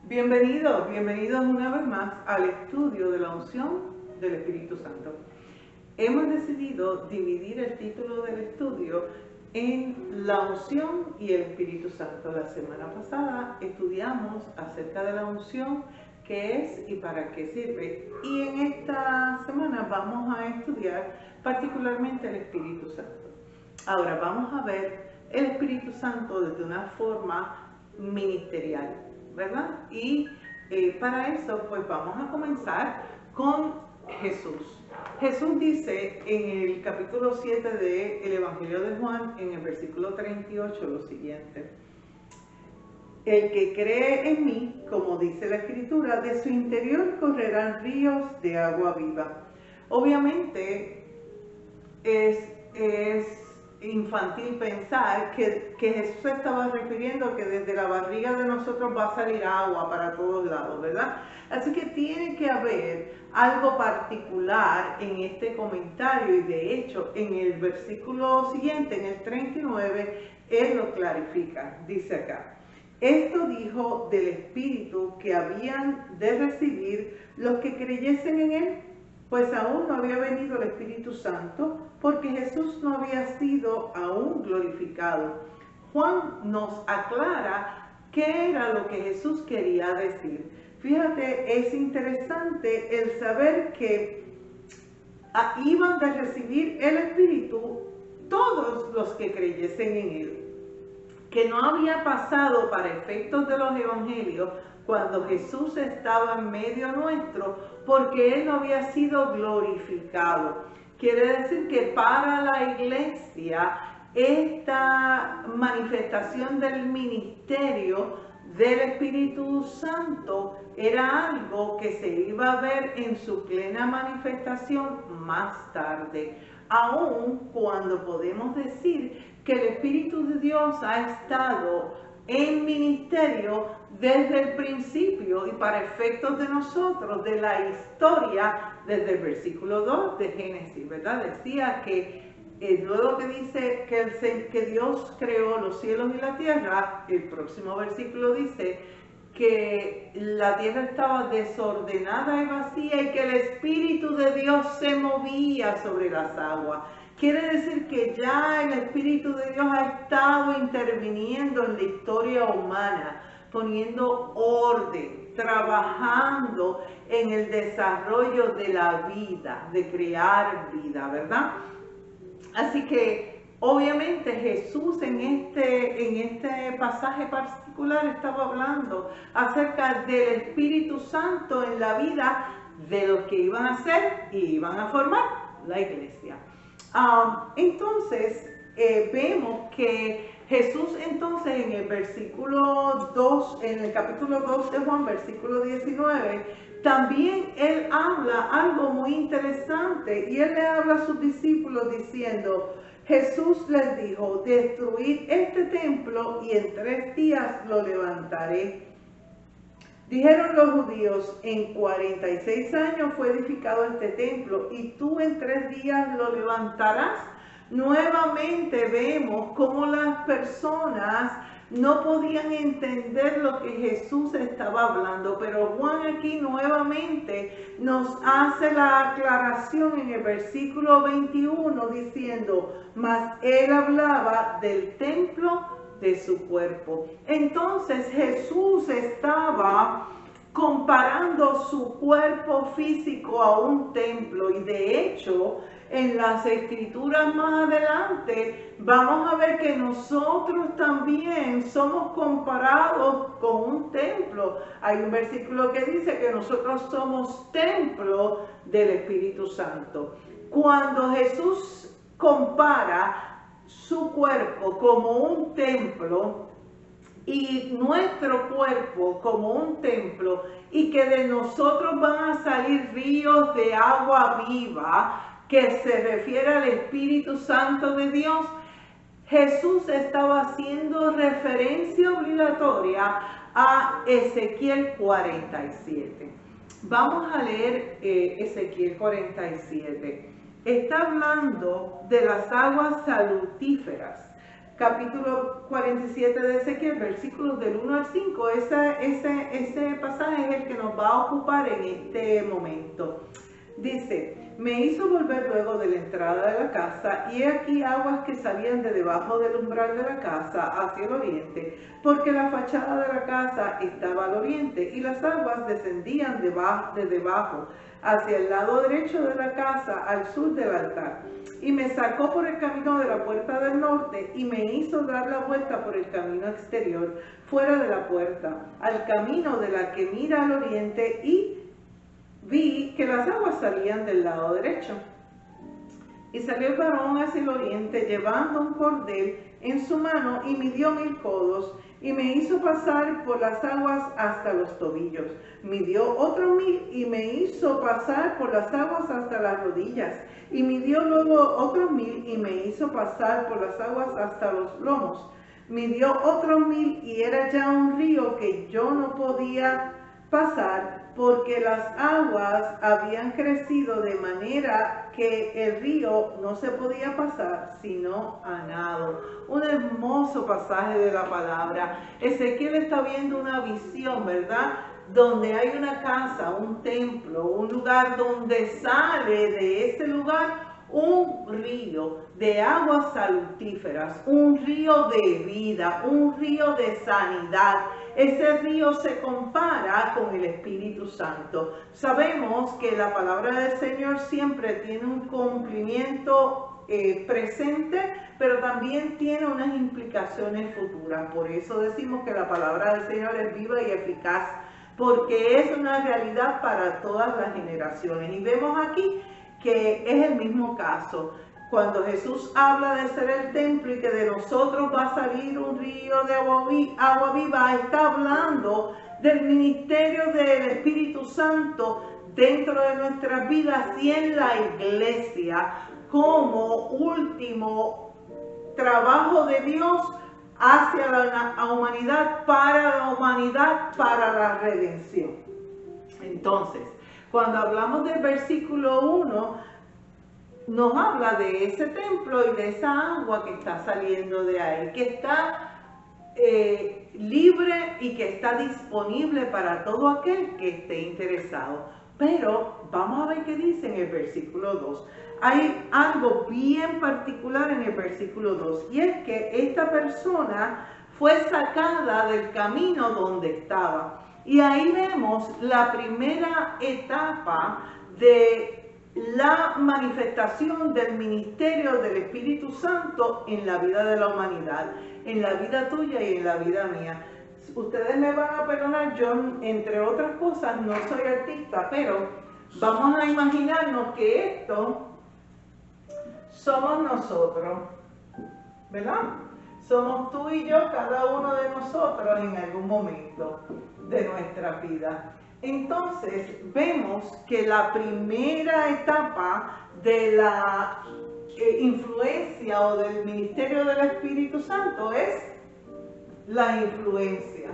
Bienvenidos una vez más al estudio de la unción del Espíritu Santo. Hemos decidido dividir el título del estudio en la unción y el Espíritu Santo. La semana pasada estudiamos acerca de la unción, qué es y para qué sirve. Y en esta semana vamos a estudiar particularmente el Espíritu Santo. Ahora vamos a ver el Espíritu Santo desde una forma ministerial, ¿verdad? Y para eso pues vamos a comenzar con Jesús. Jesús dice en el capítulo 7 del Evangelio de Juan, en el versículo 38, lo siguiente: el que cree en mí, como dice la Escritura, de su interior correrán ríos de agua viva. Obviamente es infantil pensar que Jesús se estaba refiriendo que desde la barriga de nosotros va a salir agua para todos lados, ¿verdad? Así que tiene que haber algo particular en este comentario, y de hecho en el versículo siguiente, en el 39, él lo clarifica. Dice acá: esto dijo del Espíritu que habían de recibir los que creyesen en él, pues aún no había venido el Espíritu Santo, porque Jesús no había sido aún glorificado. Juan nos aclara qué era lo que Jesús quería decir. Fíjate, es interesante el saber que iban de recibir el Espíritu todos los que creyesen en él, que no había pasado para efectos de los evangelios cuando Jesús estaba en medio nuestro, porque él no había sido glorificado. Quiere decir que para la iglesia esta manifestación del ministerio del Espíritu Santo era algo que se iba a ver en su plena manifestación más tarde, aun cuando podemos decir que el Espíritu de Dios ha estado en ministerio desde el principio y para efectos de nosotros, de la historia, desde el versículo 2 de Génesis, ¿verdad? Decía que luego que dice que Dios creó los cielos y la tierra, el próximo versículo dice que la tierra estaba desordenada y vacía y que el Espíritu de Dios se movía sobre las aguas. Quiere decir que ya el Espíritu de Dios ha estado interviniendo en la historia humana, poniendo orden, trabajando en el desarrollo de la vida, de crear vida, ¿verdad? Así que obviamente Jesús en este pasaje particular estaba hablando acerca del Espíritu Santo en la vida de los que iban a ser y iban a formar la iglesia. Entonces vemos que Jesús entonces en el versículo 2, en el capítulo 2 de Juan, versículo 19, también él habla algo muy interesante, y él le habla a sus discípulos diciendo: Jesús les dijo, destruid este templo y en 3 días lo levantaré. Dijeron los judíos: en 46 años fue edificado este templo, y tú en 3 días lo levantarás. Nuevamente vemos cómo las personas no podían entender lo que Jesús estaba hablando, pero Juan aquí nuevamente nos hace la aclaración en el versículo 21 diciendo: mas él hablaba del templo de su cuerpo. Entonces Jesús estaba comparando su cuerpo físico a un templo, y de hecho en las escrituras más adelante vamos a ver que nosotros también somos comparados con un templo. Hay un versículo que dice que nosotros somos templo del Espíritu Santo. Cuando Jesús compara su cuerpo como un templo y nuestro cuerpo como un templo, y que de nosotros van a salir ríos de agua viva, que se refiere al Espíritu Santo de Dios, Jesús estaba haciendo referencia obligatoria a Ezequiel 47. Vamos a leer Ezequiel 47. Está hablando de las aguas salutíferas, capítulo 47 de Ezequiel, versículos del 1 al 5. Ese pasaje es el que nos va a ocupar en este momento. Dice: me hizo volver luego de la entrada de la casa, y he aquí aguas que salían de debajo del umbral de la casa hacia el oriente, porque la fachada de la casa estaba al oriente, y las aguas descendían de debajo hacia el lado derecho de la casa, al sur del altar. Y me sacó por el camino de la puerta del norte, y me hizo dar la vuelta por el camino exterior, fuera de la puerta, al camino de la que mira al oriente, y vi que las aguas salían del lado derecho. Y salió el varón hacia el oriente, llevando un cordel en su mano, y midió 1000 codos, y me hizo pasar por las aguas hasta los tobillos. Midió otros 1000, y me hizo pasar por las aguas hasta las rodillas. Y midió luego otros 1000, y me hizo pasar por las aguas hasta los lomos. Midió otros 1000, y era ya un río que yo no podía pasar, porque las aguas habían crecido de manera que el río no se podía pasar sino a nado. Un hermoso pasaje de la palabra. Ezequiel está viendo una visión, ¿verdad? Donde hay una casa, un templo, un lugar donde sale de ese lugar un río de aguas salutíferas, un río de vida, un río de sanidad. Ese río se compara con el Espíritu Santo. Sabemos que la palabra del Señor siempre tiene un cumplimiento presente, pero también tiene unas implicaciones futuras. Por eso decimos que la palabra del Señor es viva y eficaz, porque es una realidad para todas las generaciones. Y vemos aquí que es el mismo caso. Cuando Jesús habla de ser el templo y que de nosotros va a salir un río de agua viva, está hablando del ministerio del Espíritu Santo dentro de nuestras vidas y en la iglesia como último trabajo de Dios hacia la humanidad, para la redención. Entonces, cuando hablamos del versículo 1, nos habla de ese templo y de esa agua que está saliendo de ahí, que está libre y que está disponible para todo aquel que esté interesado. Pero vamos a ver qué dice en el versículo 2. Hay algo bien particular en el versículo 2, y es que esta persona fue sacada del camino donde estaba. Y ahí vemos la primera etapa de la manifestación del ministerio del Espíritu Santo en la vida de la humanidad, en la vida tuya y en la vida mía. Ustedes me van a perdonar, yo entre otras cosas no soy artista, pero vamos a imaginarnos que esto somos nosotros, ¿verdad? Somos tú y yo, cada uno de nosotros en algún momento de nuestra vida. Entonces vemos que la primera etapa de la influencia o del ministerio del Espíritu Santo es la influencia.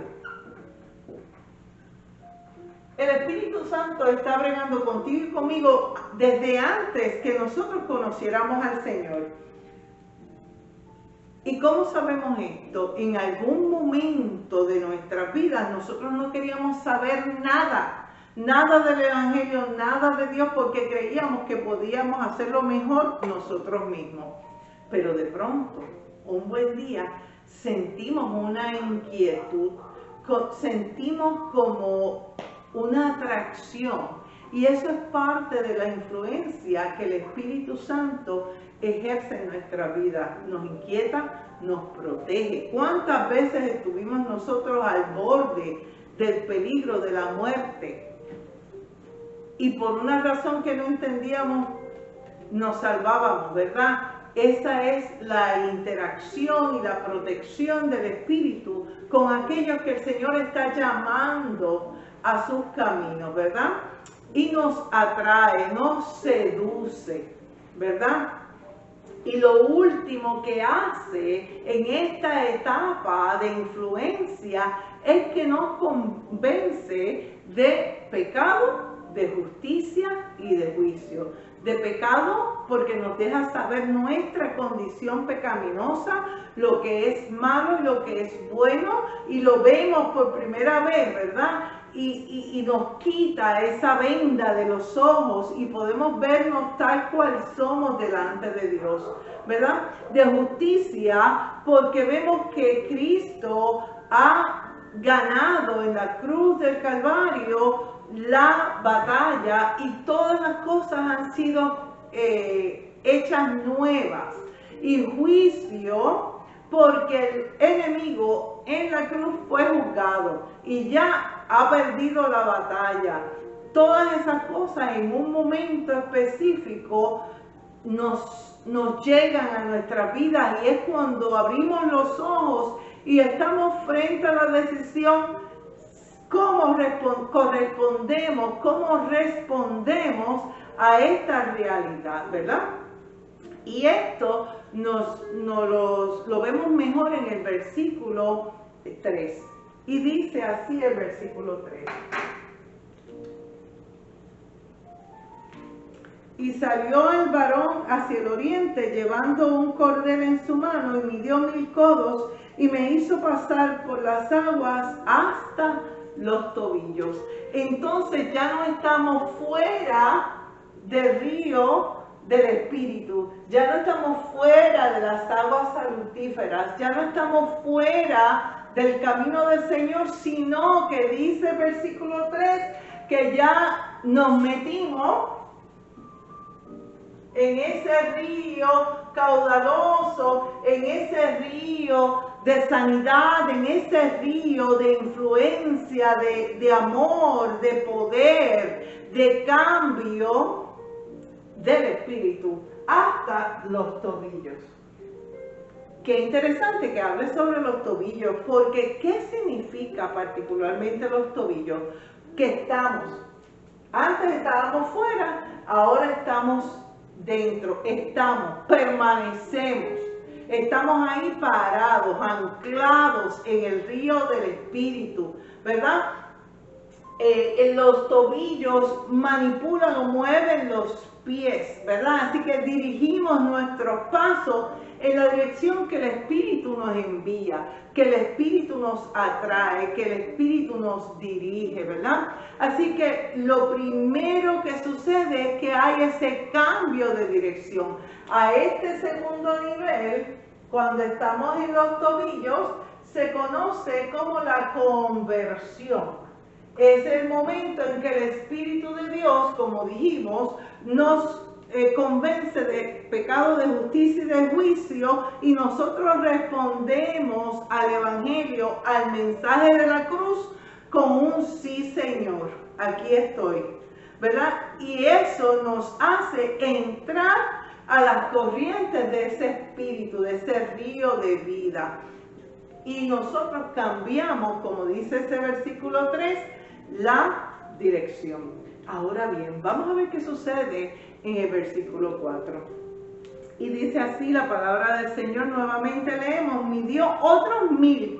El Espíritu Santo está bregando contigo y conmigo desde antes que nosotros conociéramos al Señor. ¿Y cómo sabemos esto? En algún momento de nuestras vidas nosotros no queríamos saber nada del Evangelio, nada de Dios, porque creíamos que podíamos hacerlo mejor nosotros mismos. Pero de pronto, un buen día, sentimos una inquietud, sentimos como una atracción, y eso es parte de la influencia que el Espíritu Santo ejerce en nuestra vida. Nos inquieta, nos protege. ¿Cuántas veces estuvimos nosotros al borde del peligro de la muerte? Y por una razón que no entendíamos, nos salvábamos, ¿verdad? Esa es la interacción y la protección del Espíritu con aquellos que el Señor está llamando a sus caminos, ¿verdad? Y nos atrae, nos seduce, ¿verdad? Y lo último que hace en esta etapa de influencia es que nos convence de pecado de justicia y de juicio. De pecado, porque nos deja saber nuestra condición pecaminosa, lo que es malo y lo que es bueno, y lo vemos por primera vez, ¿verdad? Y nos quita esa venda de los ojos y podemos vernos tal cual somos delante de Dios, ¿verdad? De justicia, porque vemos que Cristo ha ganado en la cruz del Calvario la batalla y todas las cosas han sido hechas nuevas. Y juicio, porque el enemigo en la cruz fue juzgado y ya ha perdido la batalla. Todas esas cosas en un momento específico nos llegan a nuestras vidas, y es cuando abrimos los ojos y estamos frente a la decisión cómo respondemos a esta realidad, ¿verdad? Y esto lo vemos mejor en el versículo 3. Y dice así el versículo 3. Y salió el varón hacia el oriente, llevando un cordel en su mano, y midió 1000 codos, y me hizo pasar por las aguas hasta los tobillos. Entonces ya no estamos fuera del río del Espíritu, ya no estamos fuera de las aguas salutíferas, ya no estamos fuera del camino del Señor, sino que dice el versículo 3 que ya nos metimos en ese río caudaloso, en ese río de sanidad, en ese río de influencia, de amor, de poder, de cambio del Espíritu hasta los tobillos. Qué interesante que hable sobre los tobillos, porque ¿qué significa particularmente los tobillos? Que antes estábamos fuera, ahora estamos dentro, permanecemos, estamos ahí parados, anclados en el río del Espíritu, ¿verdad? Los tobillos manipulan o mueven los pies, ¿verdad? Así que dirigimos nuestros pasos en la dirección que el Espíritu nos envía, que el Espíritu nos atrae, que el Espíritu nos dirige, ¿verdad? Así que lo primero que sucede es que hay ese cambio de dirección. A este segundo nivel, cuando estamos en los tobillos, se conoce como la conversión. Es el momento en que el Espíritu de Dios, como dijimos, nos convence de pecado, de justicia y de juicio, y nosotros respondemos al Evangelio, al mensaje de la cruz, con un sí, Señor, aquí estoy, ¿verdad? Y eso nos hace entrar a las corrientes de ese Espíritu, de ese río de vida. Y nosotros cambiamos, como dice ese versículo 3, la dirección. Ahora bien, vamos a ver qué sucede en el versículo 4. Y dice así la palabra del Señor, nuevamente leemos, midió otros 1000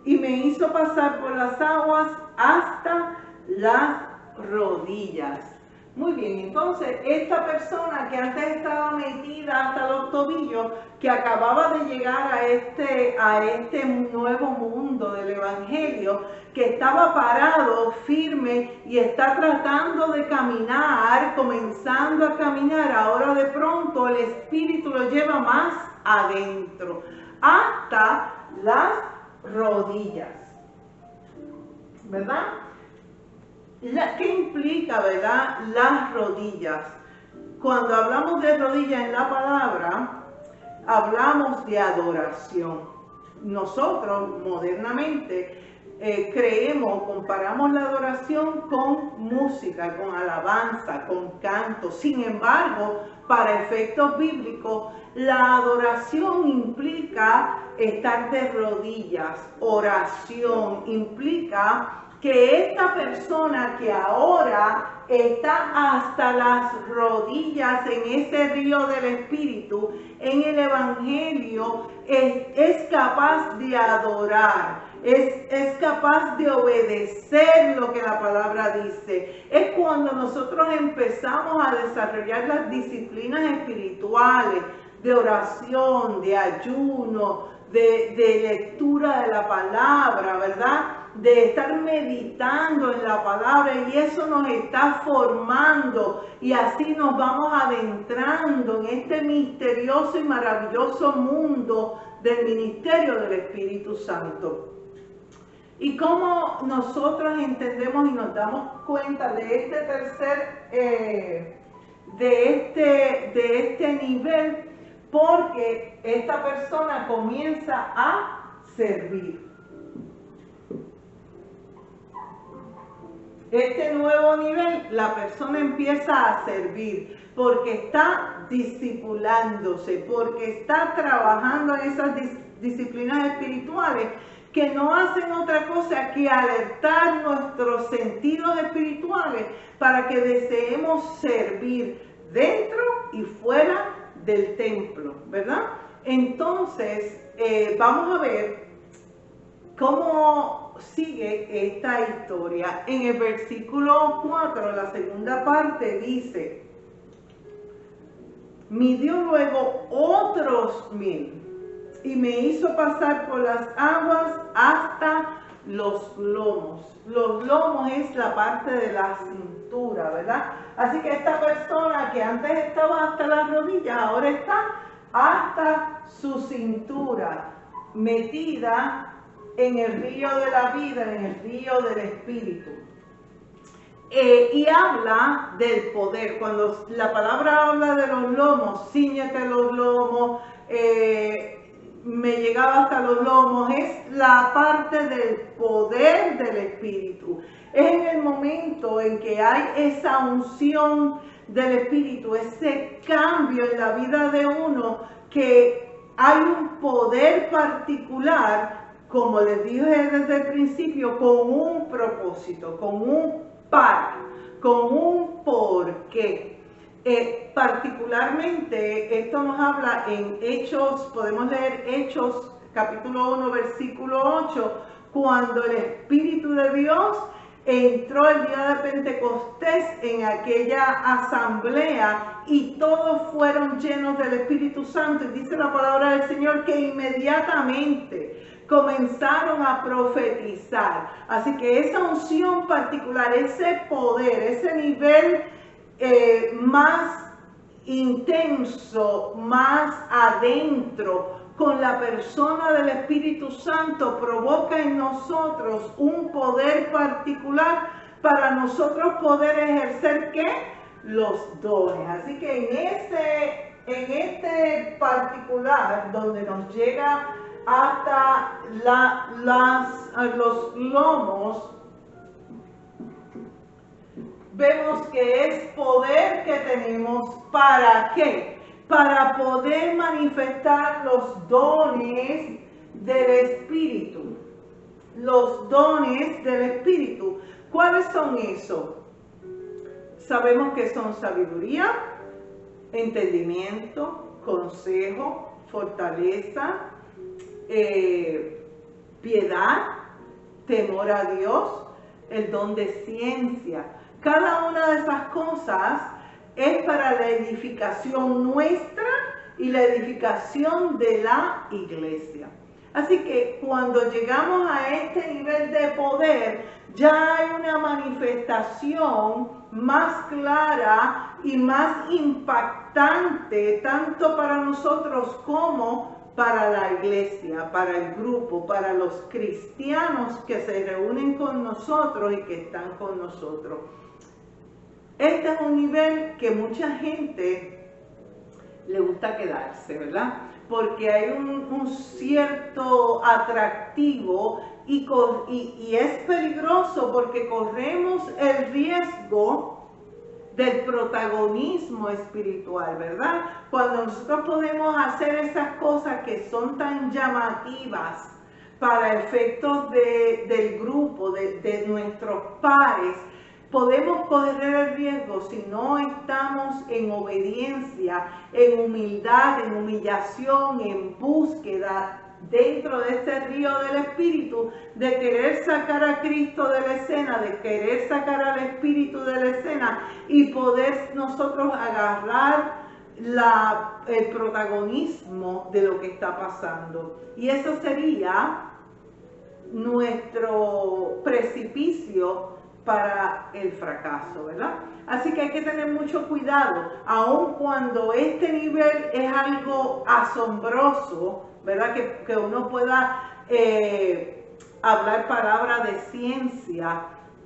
y me hizo pasar por las aguas hasta las rodillas. Muy bien, entonces esta persona que antes estaba metida hasta los tobillos, que acababa de llegar a este nuevo mundo del Evangelio, que estaba parado, firme, y está tratando de caminar, comenzando a caminar, ahora de pronto el Espíritu lo lleva más adentro, hasta las rodillas, ¿verdad? ¿Qué implica, verdad, las rodillas? Cuando hablamos de rodillas en la palabra, hablamos de adoración. Nosotros modernamente comparamos la adoración con música, con alabanza, con canto. Sin embargo, para efectos bíblicos, la adoración implica estar de rodillas. Oración implica que esta persona que ahora está hasta las rodillas en ese río del Espíritu, en el Evangelio, es capaz de adorar, es capaz de obedecer lo que la palabra dice. Es cuando nosotros empezamos a desarrollar las disciplinas espirituales de oración, de ayuno, de lectura de la palabra, ¿verdad? De estar meditando en la palabra, y eso nos está formando, y así nos vamos adentrando en este misterioso y maravilloso mundo del ministerio del Espíritu Santo. Y cómo nosotros entendemos y nos damos cuenta de este tercer, de este nivel, porque esta persona comienza a servir. Este nuevo nivel, la persona empieza a servir porque está discipulándose, porque está trabajando en esas disciplinas espirituales que no hacen otra cosa que alertar nuestros sentidos espirituales para que deseemos servir dentro y fuera del templo, ¿verdad? Entonces, vamos a ver cómo sigue esta historia. En el versículo 4, la segunda parte, dice: midió luego otros 1000 y me hizo pasar por las aguas hasta los lomos. Los lomos es la parte de la cintura, ¿verdad? Así que esta persona que antes estaba hasta las rodillas, ahora está hasta su cintura, metida en el río de la vida, en el río del Espíritu. Y habla del poder. Cuando la palabra habla de los lomos, ciñete los lomos, me llegaba hasta los lomos, es la parte del poder del Espíritu. Es en el momento en que hay esa unción del Espíritu, ese cambio en la vida de uno, que hay un poder particular, como les dije desde el principio, con un propósito, con un para, con un porqué. Particularmente, esto nos habla en Hechos, podemos leer Hechos capítulo 1, versículo 8, cuando el Espíritu de Dios entró el día de Pentecostés en aquella asamblea y todos fueron llenos del Espíritu Santo. Y dice la palabra del Señor que inmediatamente comenzaron a profetizar. Así que esa unción particular, ese poder, ese nivel más intenso, más adentro, con la persona del Espíritu Santo, provoca en nosotros un poder particular para nosotros poder ejercer, ¿qué? Los dones. Así que en este particular, donde nos llega hasta los lomos, vemos que es poder que tenemos. ¿Para qué? Para poder manifestar los dones del Espíritu. Los dones del Espíritu. ¿Cuáles son esos? Sabemos que son sabiduría, entendimiento, consejo, fortaleza, piedad, temor a Dios, el don de ciencia. Cada una de esas cosas es para la edificación nuestra y la edificación de la iglesia. Así que cuando llegamos a este nivel de poder, ya hay una manifestación más clara y más impactante, tanto para nosotros como para la iglesia, para el grupo, para los cristianos que se reúnen con nosotros y que están con nosotros. Este es un nivel que mucha gente le gusta quedarse, ¿verdad? Porque hay un cierto atractivo y es peligroso porque corremos el riesgo del protagonismo espiritual, ¿verdad? Cuando nosotros podemos hacer esas cosas que son tan llamativas para efectos del grupo, de nuestros pares, podemos correr el riesgo si no estamos en obediencia, en humildad, en humillación, en búsqueda dentro de este río del Espíritu, de querer sacar a Cristo de la escena, de querer sacar al Espíritu de la escena y poder nosotros agarrar el protagonismo de lo que está pasando. Y eso sería nuestro precipicio para el fracaso, ¿verdad? Así que hay que tener mucho cuidado, aun cuando este nivel es algo asombroso, ¿verdad? Que uno pueda hablar palabras de ciencia,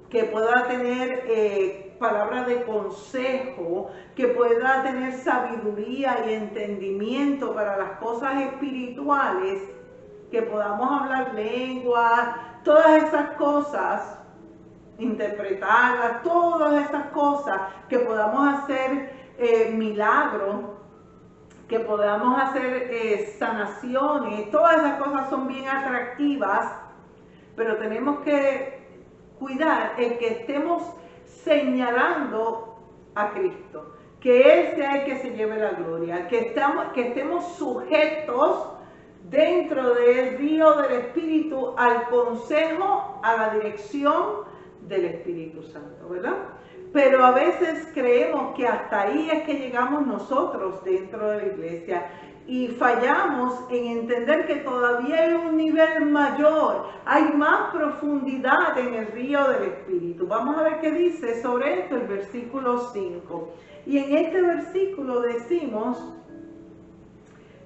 que pueda tener palabras de consejo, que pueda tener sabiduría y entendimiento para las cosas espirituales, que podamos hablar lenguas, todas esas cosas, interpretarlas, todas esas cosas, que podamos hacer milagros, que podamos hacer sanaciones, todas esas cosas son bien atractivas, pero tenemos que cuidar el que estemos señalando a Cristo, que Él sea el que se lleve la gloria, que estemos sujetos dentro del río del Espíritu al consejo, a la dirección del Espíritu Santo, ¿verdad? Pero a veces creemos que hasta ahí es que llegamos nosotros dentro de la iglesia y fallamos en entender que todavía hay un nivel mayor, hay más profundidad en el río del Espíritu. Vamos a ver qué dice sobre esto el versículo 5. Y en este versículo decimos: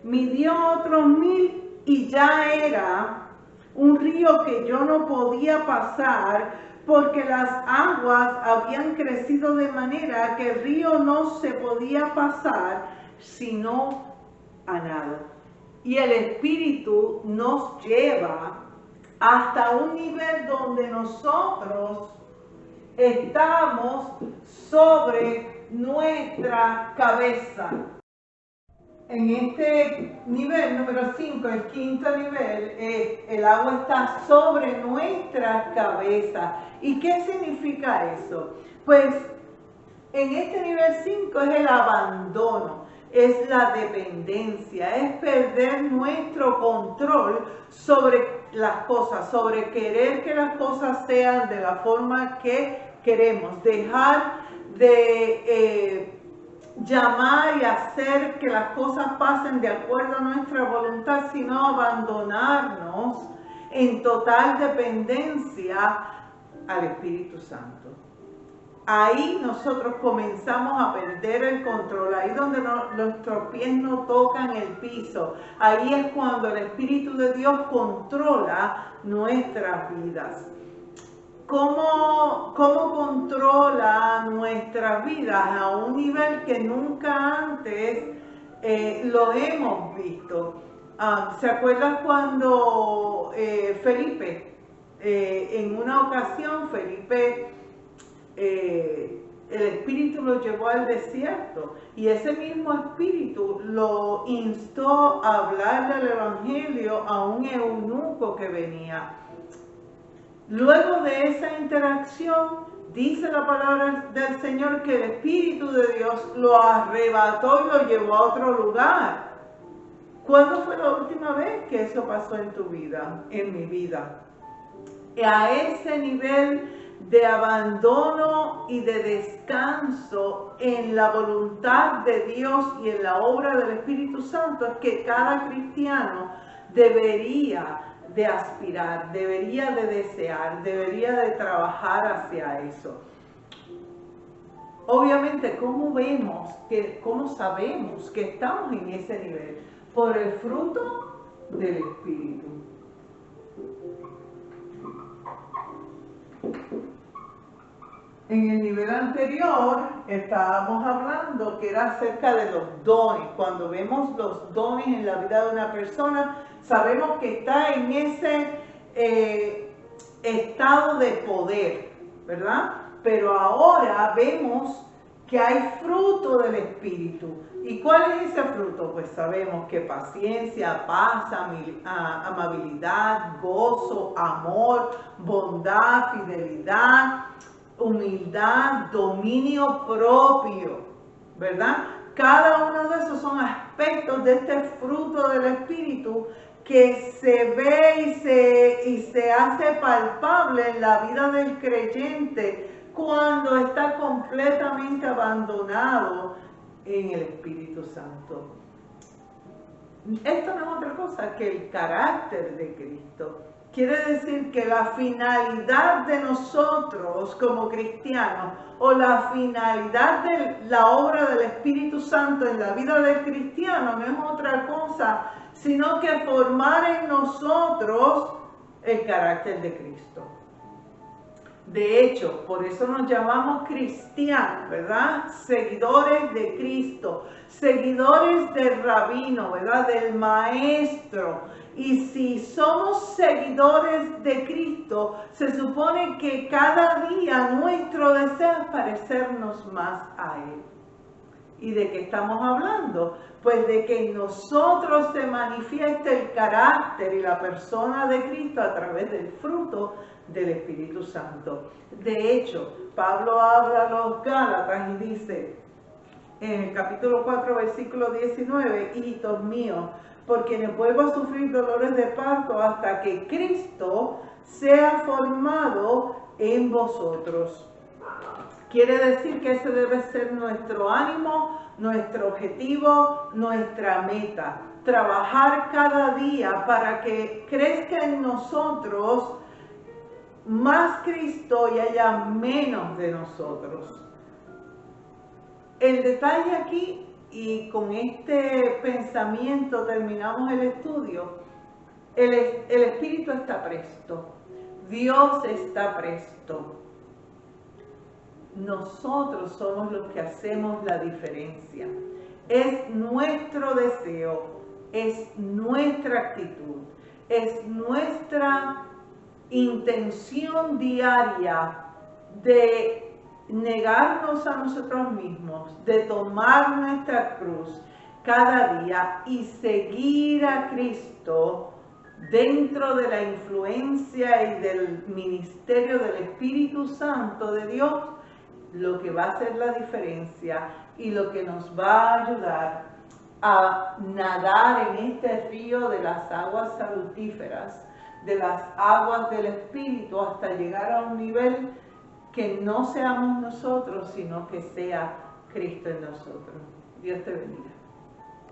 midió otros 1000 y ya era un río que yo no podía pasar, porque las aguas habían crecido de manera que el río no se podía pasar sino a nado. Y el Espíritu nos lleva hasta un nivel donde nosotros estamos sobre nuestra cabeza. En este nivel número 5, el quinto nivel, el agua está sobre nuestra cabeza. ¿Y qué significa eso? Pues en este nivel 5 es el abandono, es la dependencia, es perder nuestro control sobre las cosas, sobre querer que las cosas sean de la forma que queremos, dejar de llamar y hacer que las cosas pasen de acuerdo a nuestra voluntad, sino abandonarnos en total dependencia al Espíritu Santo. Ahí nosotros comenzamos a perder el control, ahí donde nuestros pies no tocan el piso, ahí es cuando el Espíritu de Dios controla nuestras vidas. ¿Cómo controla nuestras vidas a un nivel que nunca antes lo hemos visto? ¿Se acuerdan cuando Felipe, en una ocasión, Felipe, el Espíritu lo llevó al desierto y ese mismo Espíritu lo instó a hablar del Evangelio a un eunuco que venía? Luego de esa interacción, dice la palabra del Señor que el Espíritu de Dios lo arrebató y lo llevó a otro lugar. ¿Cuándo fue la última vez que eso pasó en tu vida, en mi vida? A ese nivel de abandono y de descanso en la voluntad de Dios y en la obra del Espíritu Santo es que cada cristiano debería de aspirar, debería de desear, debería de trabajar hacia eso. Obviamente, ¿cómo sabemos que estamos en ese nivel? Por el fruto del Espíritu. En el nivel anterior estábamos hablando que era acerca de los dones. Cuando vemos los dones en la vida de una persona, sabemos que está en ese estado de poder, ¿verdad? Pero ahora vemos que hay fruto del Espíritu. ¿Y cuál es ese fruto? Pues sabemos que paciencia, paz, amabilidad, gozo, amor, bondad, fidelidad, humildad, dominio propio, ¿verdad? Cada uno de esos son aspectos de este fruto del Espíritu que se ve y se hace palpable en la vida del creyente cuando está completamente abandonado en el Espíritu Santo. Esto no es otra cosa que el carácter de Cristo. Quiere decir que la finalidad de nosotros como cristianos o la finalidad de la obra del Espíritu Santo en la vida del cristiano no es otra cosa sino que formar en nosotros el carácter de Cristo. De hecho, por eso nos llamamos cristianos, ¿verdad? Seguidores de Cristo, seguidores del rabino, ¿verdad? Del maestro. Y si somos seguidores de Cristo, se supone que cada día nuestro deseo es parecernos más a Él. ¿Y de qué estamos hablando? Pues de que en nosotros se manifieste el carácter y la persona de Cristo a través del fruto del Espíritu Santo. De hecho, Pablo habla a los Gálatas y dice en el capítulo 4, versículo 19, hijitos míos, por quienes vuelvo a sufrir dolores de parto hasta que Cristo sea formado en vosotros. Quiere decir que ese debe ser nuestro ánimo, nuestro objetivo, nuestra meta. Trabajar cada día para que crezca en nosotros más Cristo y haya menos de nosotros. El detalle aquí, y con este pensamiento terminamos el estudio, el Espíritu está presto, Dios está presto. Nosotros somos los que hacemos la diferencia. Es nuestro deseo, es nuestra actitud, es nuestra intención diaria de negarnos a nosotros mismos, de tomar nuestra cruz cada día y seguir a Cristo dentro de la influencia y del ministerio del Espíritu Santo de Dios, lo que va a hacer la diferencia y lo que nos va a ayudar a nadar en este río de las aguas salutíferas, de las aguas del Espíritu, hasta llegar a un nivel que no seamos nosotros, sino que sea Cristo en nosotros. Dios te bendiga.